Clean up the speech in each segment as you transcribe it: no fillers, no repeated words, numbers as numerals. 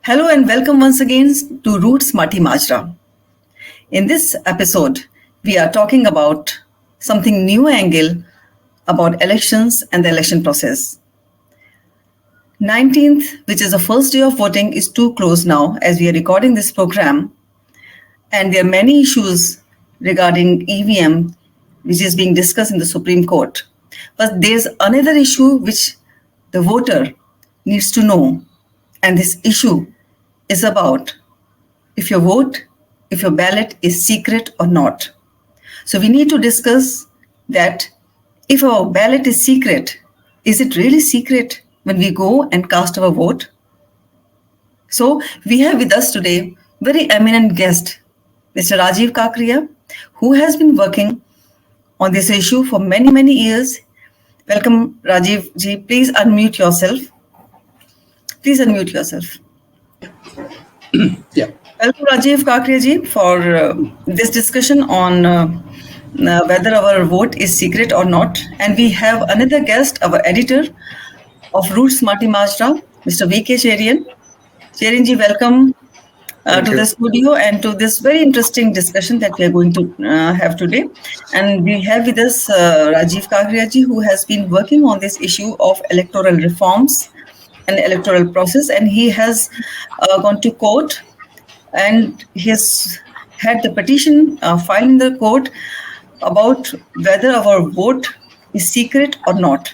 Hello and welcome once again to Roots Mati Majra. In this episode, we are talking about something new angle about elections and the election process. 19th, which is the first day of voting, is too close now as we are recording this program, and there are many issues regarding EVM which is being discussed in the Supreme Court. But there's another issue which the voter needs to know, and this issue is about if your vote, if your ballot is secret or not. So we need to discuss that if our ballot is secret, is it really secret when we go and cast our vote? So we have with us today very eminent guest, Mr. Rajiv Kakaria, who has been working on this issue for many, many years. Welcome, Rajiv ji. Please unmute yourself. Please unmute yourself. Yeah. Welcome, Rajiv Kakaria ji, for this discussion on whether our vote is secret or not. And we have another guest, our editor of Roots Mati Majra, Mr. V.K. Cherian. Cherian ji, welcome to the studio and to this very interesting discussion that we are going to have today. And we have with us Rajiv Kakaria ji, who has been working on this issue of electoral reforms and electoral process, and he has gone to court and he has had the petition filed in the court about whether our vote is secret or not.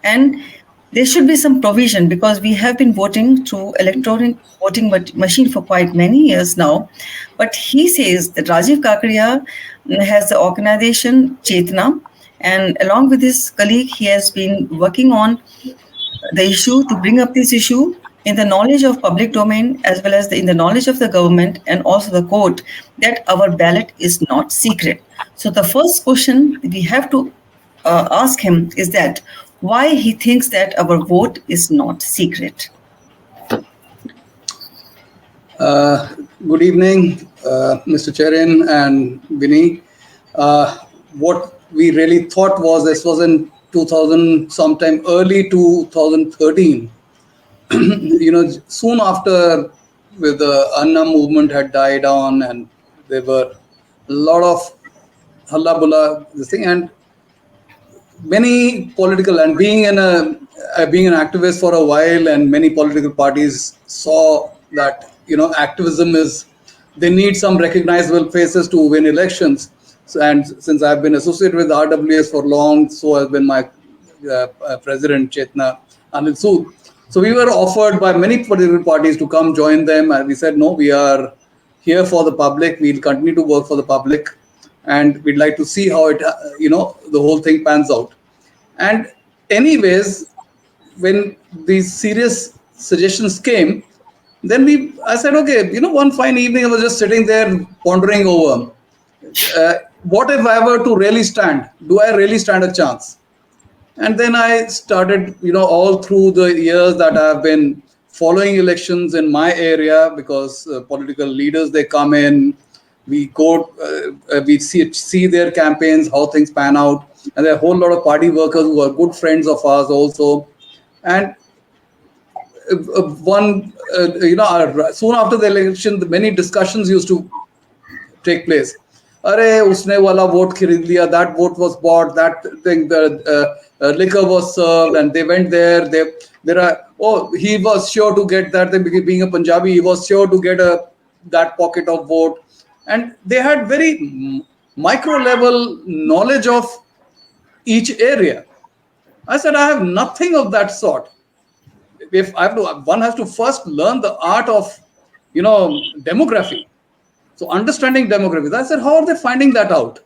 And there should be some provision because we have been voting through electronic voting machine for quite many years now. But he says that Rajiv Kakaria has the organization Chetna, and along with his colleague, he has been working on the issue to bring up this issue in the knowledge of public domain as well as in the knowledge of the government and also the court that our ballot is not secret. So the first question we have to ask him is that why he thinks that our vote is not secret. Good evening, Mr. Cherian and Vinny. What we really thought was this was in 2000, sometime early 2013. Soon after with the Anna movement had died on and there were a lot of hullabulla, this thing, and many political, and being an activist for a while, and many political parties saw that activism is, they need some recognizable faces to win elections. So, and since I've been associated with RWS for long, so has been my president Chetna Anil Sood. So we were offered by many political parties to come join them, and we said no, we are here for the public. We'll continue to work for the public, and we'd like to see how it, the whole thing pans out. And anyways, when these serious suggestions came, then I said, okay, one fine evening I was just sitting there pondering over, what if I were to really stand? Do I really stand a chance? And then I started, all through the years that I've been following elections in my area, because political leaders, they come in, we go, we see their campaigns, how things pan out. And there are a whole lot of party workers who are good friends of ours also. And soon after the election, many discussions used to take place. Arey, usne wala vote kharid liya, that vote was bought, that thing, the liquor was served, and they went there. He was sure to get that. Being a Punjabi, he was sure to get that pocket of vote. And they had very micro level knowledge of each area. I said, I have nothing of that sort. If one has to first learn the art of, demography. So understanding demography. I said, how are they finding that out?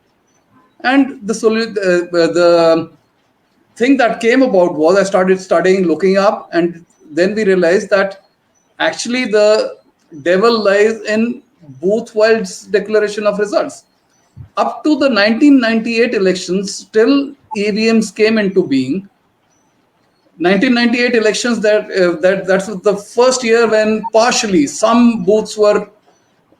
And the thing that came about was I started studying, looking up, and then we realized that actually the devil lies in booth-wise declaration of results. Up to the 1998 elections, till EVMs came into being. 1998 elections, that's the first year when partially some booths were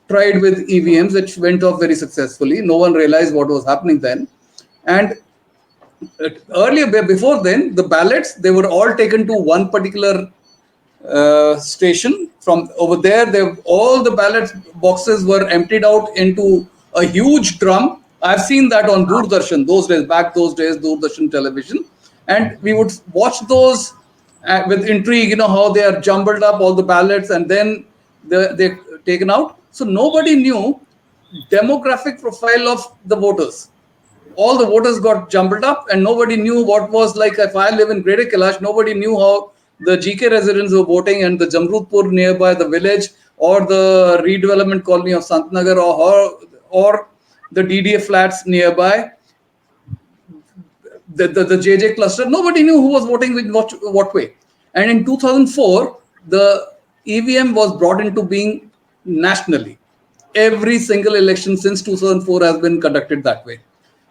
tried with EVMs, which went off very successfully. No one realized what was happening then. And earlier, before then, the ballots, they were all taken to one particular station. From over there, all the ballot boxes were emptied out into a huge drum. I've seen that on Doordarshan those days, Doordarshan television, and we would watch those with intrigue. You know how they are jumbled up, all the ballots, and then they're taken out. So nobody knew demographic profile of the voters. All the voters got jumbled up and nobody knew what was like. If I live in Greater Kailash, nobody knew how the GK residents were voting, and the Jamrudpur nearby the village, or the redevelopment colony of Santnagar, or the DDA flats nearby, the JJ cluster. Nobody knew who was voting with what way. And in 2004, the EVM was brought into being nationally. Every single election since 2004 has been conducted that way.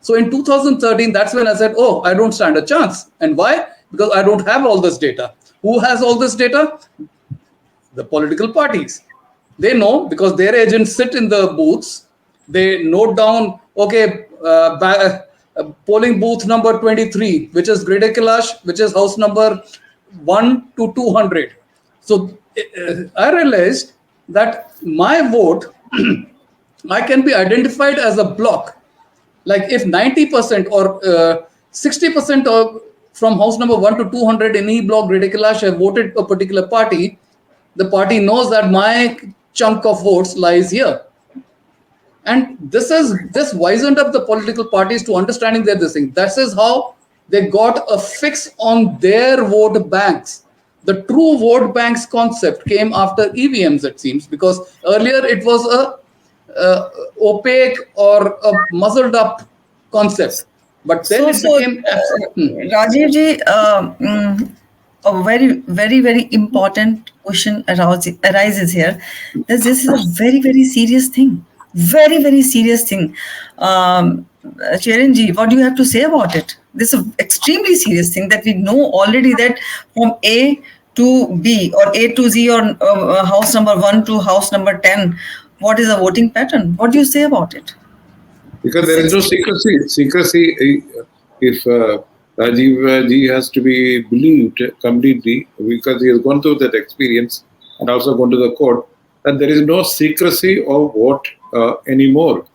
So in 2013, that's when I said, oh, I don't stand a chance. And why? Because I don't have all this data. Who has all this data? The political parties. They know because their agents sit in the booths. They note down, okay, polling booth number 23, which is Greater Kailash, which is house number 1 to 200. So I realized that my vote, I can be identified as a block. Like if 90% or 60% of from house number 1 to 200 in E block Greater Kailash have voted a particular party, the party knows that my chunk of votes lies here. And this wizened up the political parties to understanding their this thing. That is how they got a fix on their vote banks. The true vote banks concept came after EVMs, it seems, because earlier it was a opaque or a muzzled up concept. But then it became Rajiv ji, a very, very, very important question arises here. This is a very, very serious thing. Very, very serious thing. Charan ji, what do you have to say about it? This is an extremely serious thing that we know already that from A to B or A to Z or house number 1 to house number 10, what is the voting pattern? What do you say about it? Because there is no secrecy. Secrecy, if Rajiv ji has to be believed completely, because he has gone through that experience and also gone to the court, that there is no secrecy of vote anymore,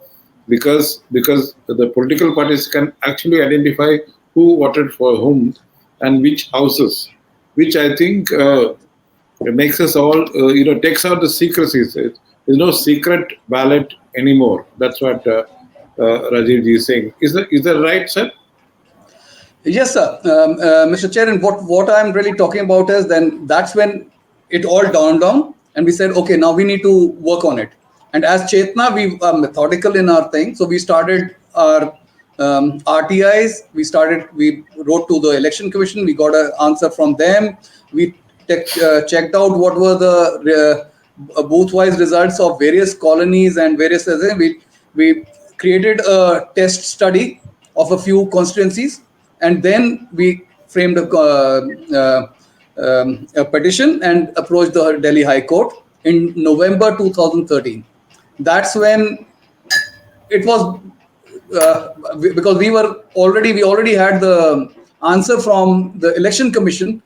because the political parties can actually identify who voted for whom and which houses, which I think makes us all, takes out the secrecies. There's no secret ballot anymore. That's what Rajiv ji is saying. Is that right, sir? Yes, sir. Mr. Chair, and what I'm really talking about is then that's when it all dawned on and we said, okay, now we need to work on it. And as Chetna, we are methodical in our thing. So we started our RTIs. We wrote to the Election Commission. We got an answer from them. We checked out what were the booth-wise results of various colonies and various things. We created a test study of a few constituencies, and then we framed a petition and approached the Delhi High Court in November 2013. That's when it was because we already had the answer from the Election Commission.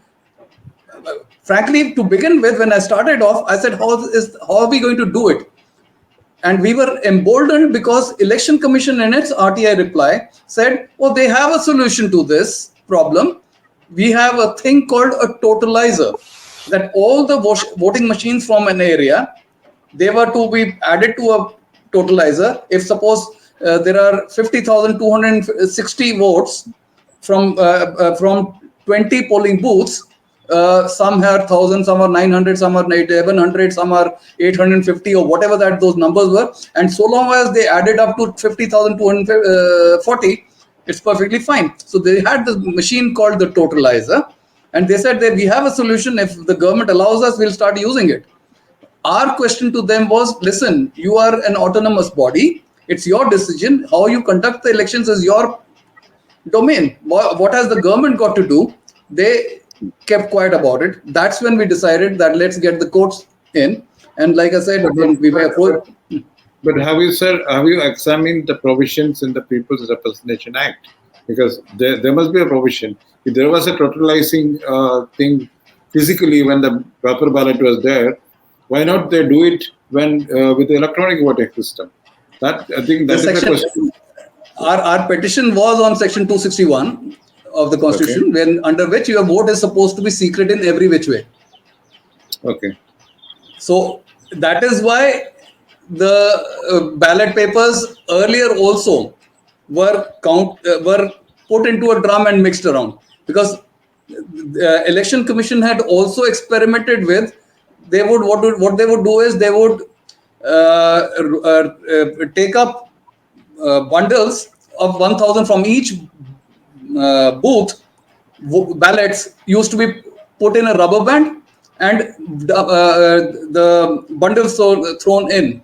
Frankly, to begin with, when I started off, I said, how are we going to do it? And we were emboldened because Election Commission in its RTI reply said, oh, they have a solution to this problem. We have a thing called a totalizer, that all the voting machines from an area, they were to be added to a totalizer. If suppose there are 50,260 votes from 20 polling booths, some are 1,000, some are 900, some are 1,100, some are 850, or whatever those numbers were. And so long as they added up to 50,240, it's perfectly fine. So they had the machine called the totalizer, and they said that we have a solution. If the government allows us, we'll start using it. Our question to them was, listen, you are an autonomous body. It's your decision. How you conduct the elections is your domain. What has the government got to do? They kept quiet about it. That's when we decided that let's get the courts in. And like I said, when we were approached. But have you examined the provisions in the People's Representation Act? Because there must be a provision. If there was a totalizing thing physically when the proper ballot was there, why not they do it when with the electronic voting system? That I think The that is the section, question. our petition was on section 261 of the Okay. constitution, when under which your vote is supposed to be secret in every which way. Okay. So that is why the ballot papers earlier also were put into a drum and mixed around, because the election commission had also experimented with, what they would do is they would take up bundles of 1000 from each booth. Ballots used to be put in a rubber band, and the bundles thrown in,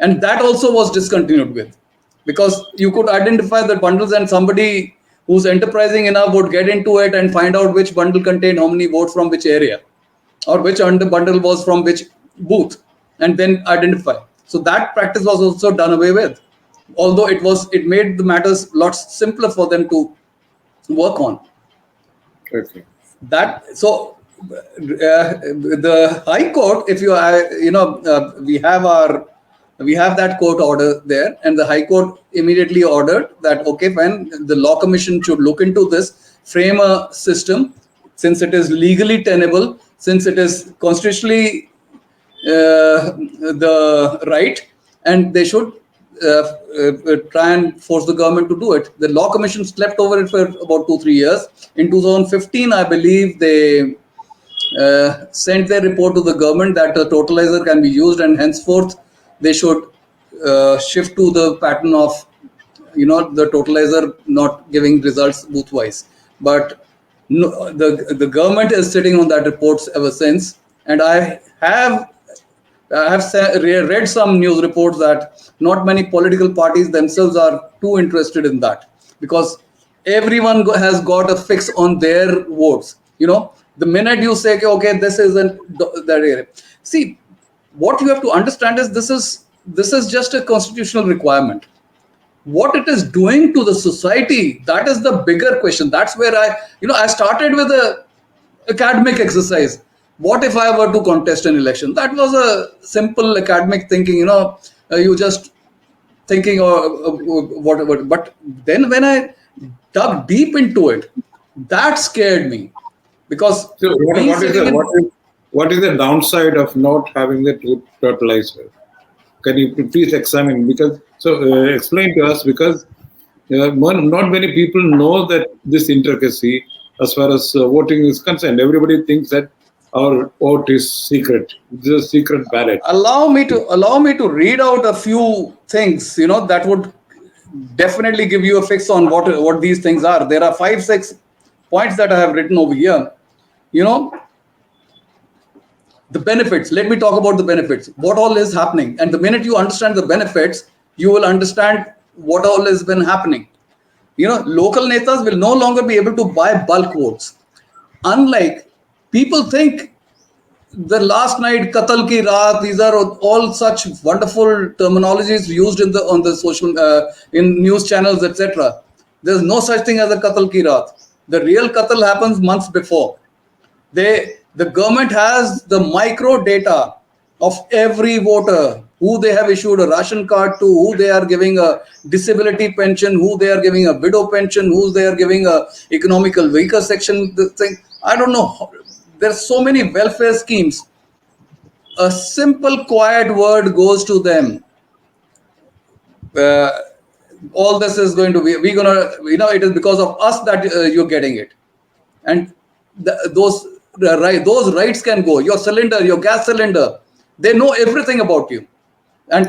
and that also was discontinued with, because you could identify the bundles, and somebody who's enterprising enough would get into it and find out which bundle contained how many votes from which area, or which under bundle was from which booth, and then identify. So that practice was also done away with, although it made the matters lots simpler for them to work on. Okay. That so the High Court, if you we have that court order there, and the High Court immediately ordered that, okay, fine, the Law Commission should look into this, frame a system, since it is legally tenable, since it is constitutionally the right, and they should try and force the government to do it. The Law Commission slept over it for about 2-3 years. In 2015, I believe they sent their report to the government that a totalizer can be used, and henceforth they should shift to the pattern of the totalizer not giving results booth-wise. But no, the government is sitting on that reports ever since, and I have read some news reports that not many political parties themselves are too interested in that, because everyone has got a fix on their votes. The minute you say, okay, this isn't that area. See, what you have to understand is this is just a constitutional requirement. What it is doing to the society, that is the bigger question. That's where I started with a academic exercise. What if I were to contest an election? That was a simple academic thinking. You just thinking or whatever. But then when I dug deep into it, that scared me, because So what is the downside of not having the totalizer? Can you please examine? Because explain to us, because not many people know that this intricacy as far as voting is concerned. Everybody thinks that our vote is secret. This is a secret ballot. Allow me to read out a few things, that would definitely give you a fix on what these things are. There are 5-6 points that I have written over here. The benefits. Let me talk about the benefits. What all is happening, and the minute you understand the benefits, you will understand what all has been happening. Local netas will no longer be able to buy bulk votes. Unlike people think, the last night, Katal ki raat, these are all such wonderful terminologies used on the social in news channels, etc. There's no such thing as a Katal ki raat. The real Katal happens months before. The government has the micro data of every voter, who they have issued a ration card to, who they are giving a disability pension, who they are giving a widow pension, who they are giving a economical weaker section thing. I don't know. There's so many welfare schemes. A simple quiet word goes to them. All this is going to be, we're gonna, it is because of us that you're getting it, and those rights can go. Your cylinder, your gas cylinder, they know everything about you. And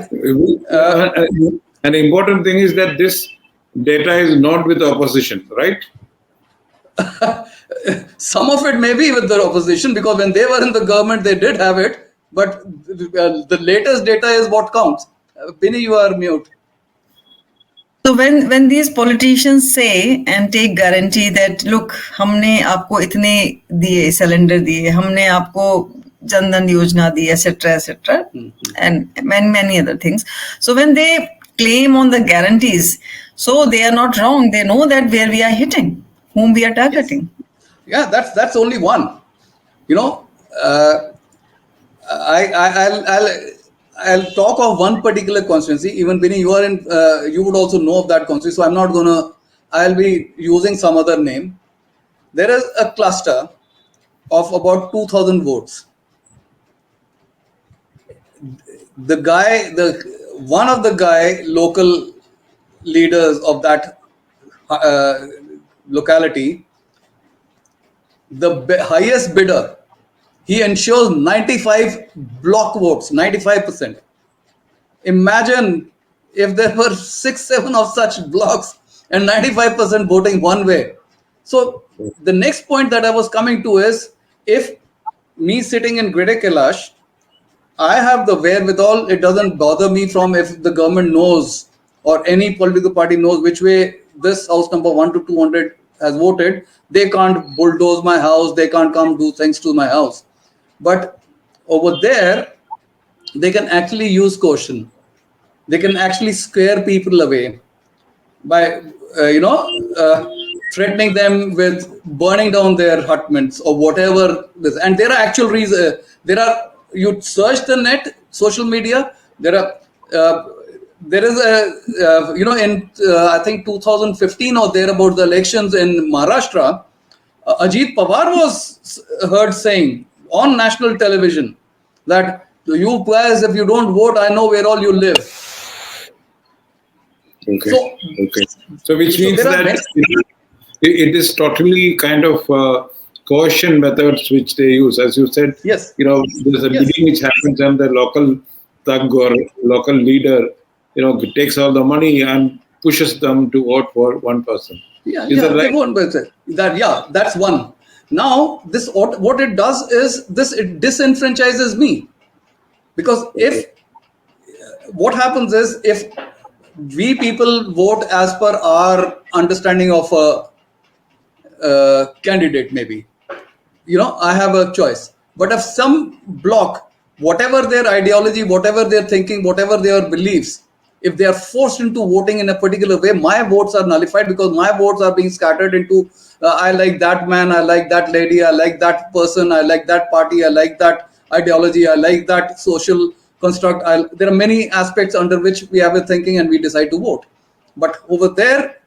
an important thing is that this data is not with the opposition, right? some of it may be with the opposition, because when they were in the government, they did have it. But the latest data is what counts. Binny, you are mute. So when these politicians say and take guarantee that, look, हमने आपको इतने दिए cylinder दिए, हमने आपको जनधन योजना दी, etc., and many other things. So when they claim on the guarantees, so they are not wrong. They know that where we are hitting, whom we are targeting. Yes. Yeah, that's only one. uh, I'll talk of one particular constituency. Even Vinny, you are in, you would also know of that constituency. So I'm not gonna. I'll be using some other name. There is a cluster of about 2,000 votes. The one of the local leaders of that uh, locality, the highest bidder, he ensures 95 block votes, 95%. Imagine if there were 6, 7 of such blocks and 95% voting one way. So the next point that I was coming to is, if me sitting in Greater Kailash, I have the wherewithal. It doesn't bother me from if the government knows or any political party knows which way this house number 1 to 200 has voted. They can't bulldoze my house. They can't come do things to my house. But over there, they can actually use caution. They can actually scare people away by threatening them with burning down their hutments or whatever this. And there are actual reasons. There are, you search the net, social media, there are there is a in I think 2015 or there about the elections in Maharashtra, Ajit Pawar was heard saying on national television that, you guys, if you don't vote, I know where all you live. Okay. So, Okay. So which so means there are that it is totally kind of coercion methods which they use. As you said, yes, there's a yes, bidding which happens and the local thug or local leader, takes all the money and pushes them to vote for one person. yeah, Is that they right? won't. But that, yeah, that's one. Now, this, what it does is this, it disenfranchises me, because if, what happens is, if we people vote as per our understanding of a candidate, maybe, I have a choice. But if some block, whatever their ideology, whatever their thinking, whatever their beliefs, if they are forced into voting in a particular way, my votes are nullified, because my votes are being scattered into, I like that man, I like that lady, I like that person, I like that party, I like that ideology, I like that social construct. There are many aspects under which we have a thinking and we decide to vote. But over there,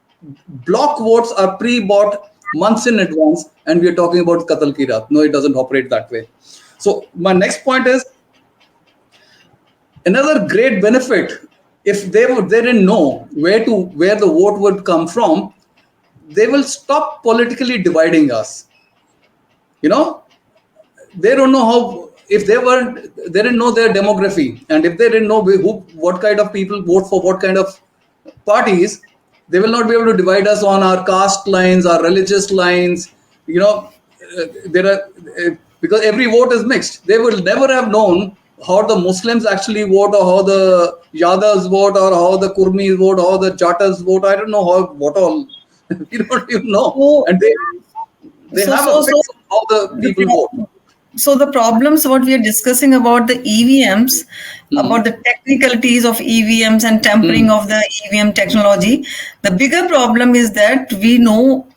block votes are pre-bought months in advance, and we are talking about Katal Ki Raat. No, it doesn't operate that way. So my next point is, another great benefit, if they didn't know where the vote would come from, they will stop politically dividing us. You know, they don't know how, if they didn't know their demography, and if they didn't know what kind of people vote for what kind of parties, they will not be able to divide us on our caste lines, our religious lines. There are, because every vote is mixed. They will never have known how the Muslims actually vote, or how the Yadavs vote, or how the Kurmis vote, or how the Jatas vote. I don't know how, what all. We don't even know, So, and they so, have so, a so fix of how the the people vote. so the problems what we are discussing about the EVMs, Hmm. about the technicalities of EVMs and tampering Hmm. of the EVM technology, the bigger problem is that we know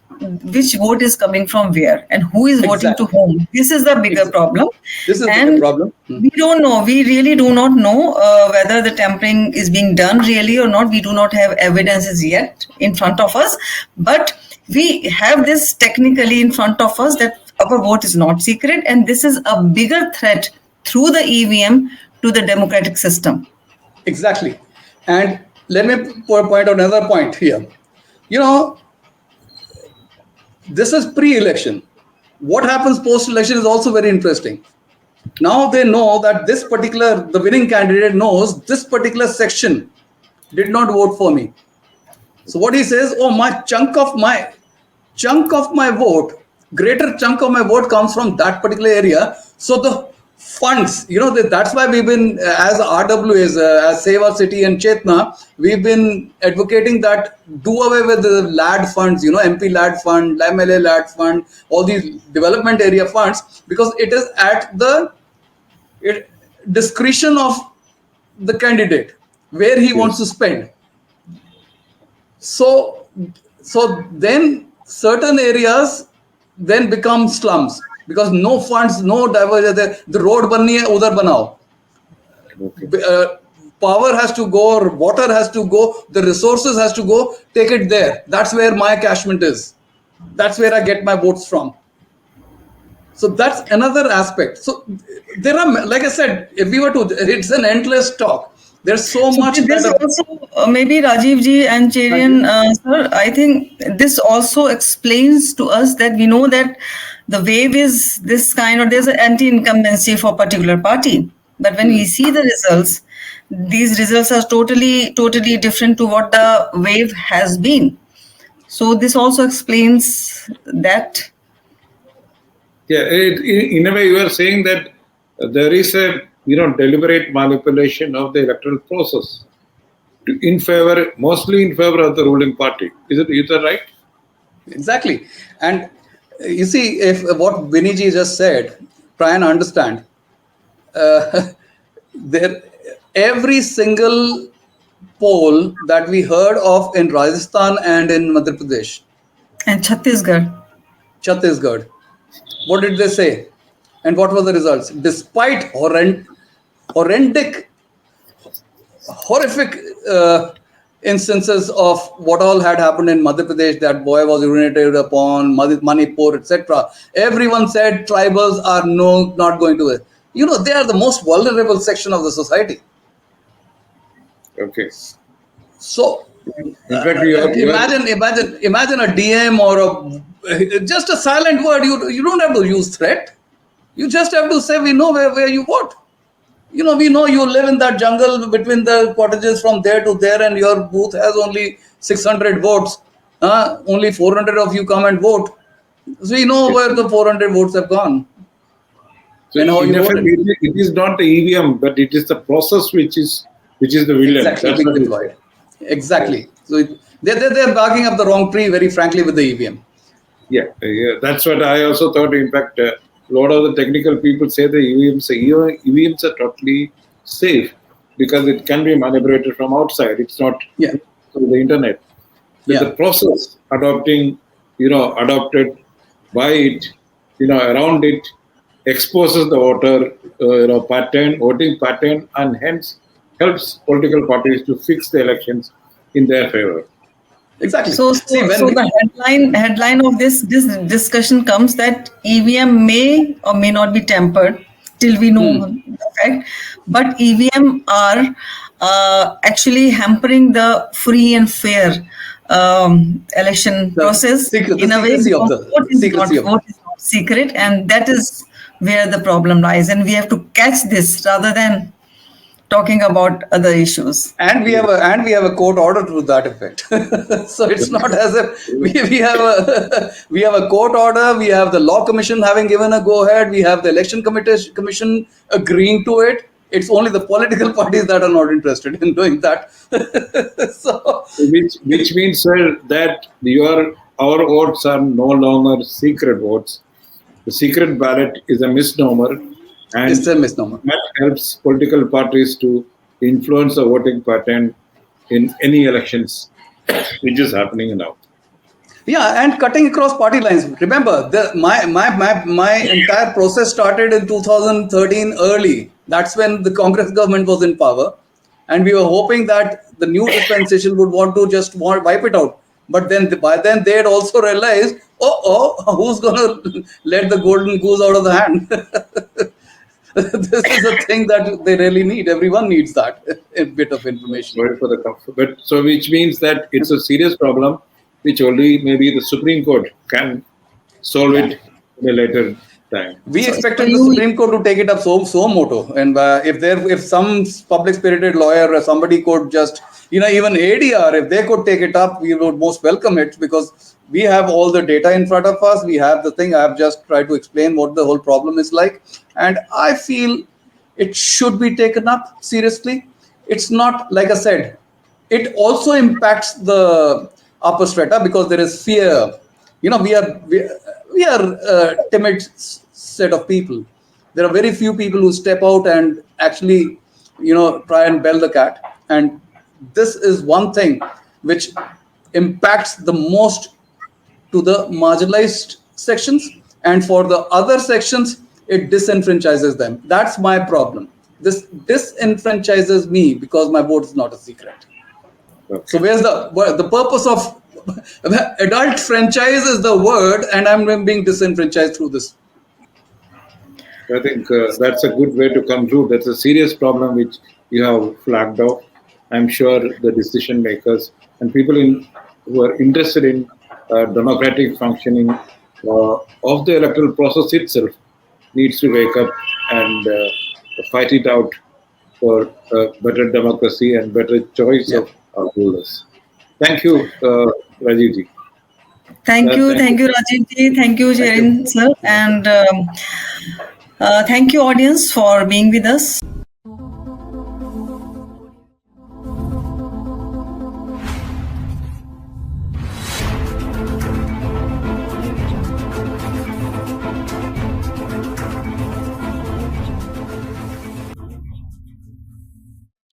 which vote is coming from where and who is voting to Exactly. whom. This is the bigger Exactly. problem. This is the And problem. Hmm. we don't know, we really do not know whether the tampering is being done really or not. We do not have evidences yet in front of us, but we have this technically in front of us that our vote is not secret, and this is a bigger threat through the EVM to the democratic system. Exactly. And let me point out another point here. You know, this is pre-election. What happens post-election is also very interesting. Now they know that the winning candidate knows this particular section did not vote for me. So what he says, oh, chunk of my vote, greater chunk of my vote comes from that particular area. So the funds, that's why we've been, as RWAs, as Save Our City and Chetna, we've been advocating that do away with the LAD funds, MP LAD fund, MLA LAD fund, all these development area funds, because it is at the discretion of the candidate where he wants Yes. to spend. So then certain areas then become slums. because no funds, no diversion. The road banni hai, udhar banao. Okay. Power has to go, or water has to go, the resources has to go, take it there. That's where my catchment is. That's where I get my votes from. So that's another aspect. So there are, like I said, if we were to, it's an endless talk. There's so So much this that also, maybe Rajiv ji and Cherian, sir, I think this also explains to us that we know that the wave is this kind, or there's an anti-incumbency for a particular party. But when we see the results, these results are totally different to what the wave has been. So this also explains that. Yeah, in a way, you are saying that there is a deliberate manipulation of the electoral process mostly in favor of the ruling party. Is that right? exactly. And you see, if what Viniji just said, try and understand. Uh, there, every single poll that we heard of in Rajasthan and in Madhya Pradesh, And Chhattisgarh. Chhattisgarh, what did they say? And what were the results? Despite horrific horrific instances of what all had happened in Madhya Pradesh, that boy was urinated upon, Manipur, etc. Everyone said tribals are not going to it. They are the most vulnerable section of the society. Okay. So In fact, you are imagine a DM or just a silent word. You don't have to use threat. You just have to say, we know where you vote. We know you live in that jungle between the cottages from there to there, and your booth has only 600 votes. Only 400 of you come and vote. So we know where the 400 votes have gone so and how in you effect, voted. it is not the EVM, but it is the process which is the villain. Exactly, That's being what it deployed. is. Exactly. So they're barking up the wrong tree, very frankly, with the EVM. Yeah, that's what I also thought. In fact, a lot of the technical people say the EVMs are totally safe because it can be manipulated from outside. It's not Yeah, through the internet. But the yeah. process adopted by it, around it, exposes the voting pattern, and hence helps political parties to fix the elections in their favor. Exactly. So, See, so, when so the headline of this discussion comes that EVM may or may not be tampered till we know the fact, but EVM are actually hampering the free and fair election process the in a way, secrecy of because the secrecy of vote is not secret, and that is where the problem lies, and we have to catch this rather than talking about other issues. and we have a court order to that effect. So it's not as if we have a court order. We have the law commission having given a go ahead. We have the election commission agreeing to it. It's only the political parties that are not interested in doing that. So Which means, sir, that our votes are no longer secret votes. The secret ballot is a misnomer, it's and a misnomer. that helps political parties to influence the voting pattern in any elections, which is happening now. Yeah, and cutting across party lines. Remember, my entire process started in 2013 early. That's when the Congress government was in power, and we were hoping that the new dispensation would want to just wipe it out. But then by then they had also realized, who's gonna let the golden goose out of the hand? This is a thing that they really need. Everyone needs that a bit of information. Sorry for the comfort. But so which means that it's a serious problem, which only maybe the Supreme Court can solve Yeah. it in a later time. We So expected the Supreme Court to take it up so moto, and if some public spirited lawyer or somebody could just even ADR, if they could take it up, we would most welcome it, because we have all the data in front of us. We have the thing. I have just tried to explain what the whole problem is like, and I feel it should be taken up seriously. It's not, like I said, it also impacts the upper strata because there is fear. We are a timid set of people. There are very few people who step out and actually try and bell the cat, and this is one thing which impacts the most to the marginalized sections, and for the other sections, it disenfranchises them. That's my problem. This disenfranchises me because my vote is not a secret. So Okay. where's the purpose of adult franchise is the word, and I'm being disenfranchised through this. I think that's a good way to conclude. That's a serious problem which you have flagged off. I'm sure the decision makers and people who are interested in democratic functioning of the electoral process itself needs to wake up and fight it out for better democracy and better choice Yeah. of our rulers. Thank you, Rajiv ji. Thank Thank you. you, Rajiv ji. Thank you, Thank you. Jaren sir, and thank you, audience, for being with us.